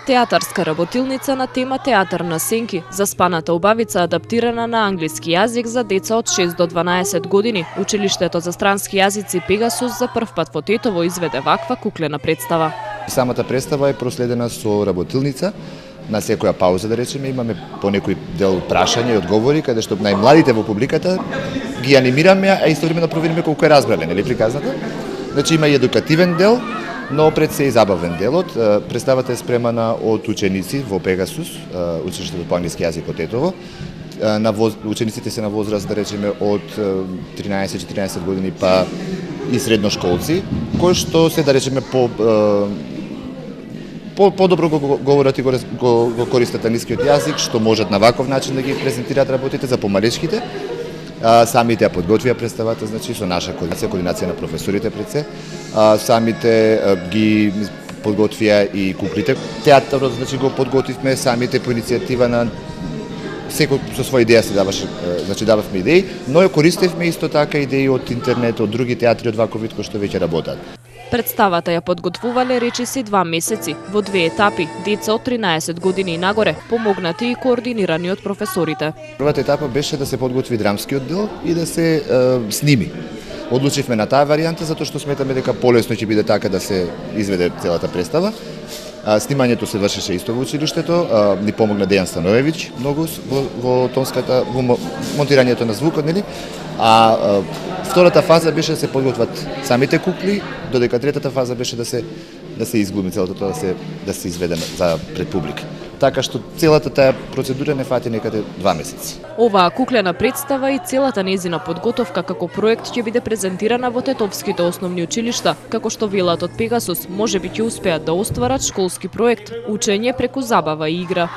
Театарска работилница на тема Театар на сенки, заспаната убавица адаптирана на англиски јазик за деца од 6 до 12 години. Училиштето за странски јазици Пегасус за прв пат во Тетово изведе ваква куклена представа. Самата представа е проследена со работилница. На секоја пауза, да речеме, имаме по некој дел прашања и одговори, каде што најмладите во публиката ги анимираме, а истовремено провериме колку е разбрале, нели приказната. Значи има и едукативен дел, но пред се и забавен делот. Представата е спремана од ученици во Пегасус, училиштето по англиски јазик од Тетово. Учениците се на возраст, да речеме, од 13-14 години па и средношколци, кои што се, да речеме, подобро го говорат и го користат англискиот јазик, што можат на ваков начин да ги презентираат работите за помалечките. Самите ја подготвија представата, значи со наша координација на професорите пред се. Самите ги подготвија и куклите. Театарот, значи го подготвивме самите по иницијатива на секој со своја идеја се даваше, значи дававме идеи, но ја користевме исто така идеи од интернет, од други театри од ваков вид кои што веќе работат. Представата ја подготвувале речиси 2 месеци, во 2 етапи, деца од 13 години и нагоре, помогнати и координирани од професорите. Првата етапа беше да се подготви драмскиот дел и да се сними. Одлучивме на таа варијанта затоа што сметаме дека полесно ќе биде така да се изведе целата представа. Снимањето се вршеше исто во училиштето, ни помогна Дејан Становевиќ многу во тонската, во монтирањето на звукот, нели? А втората фаза беше да се подготват самите кукли, додека третата фаза беше да се изглуми целото тоа, да се изведе за пред публика. Така што целата таа процедура не фати некаде 2 месеци. Оваа куклена представа и целата нејзина подготовка како проект ќе биде презентирана во тетовските основни училишта, како што велат од Пегасус, можеби ќе успеат да остварат школски проект, учење преку забава и игра.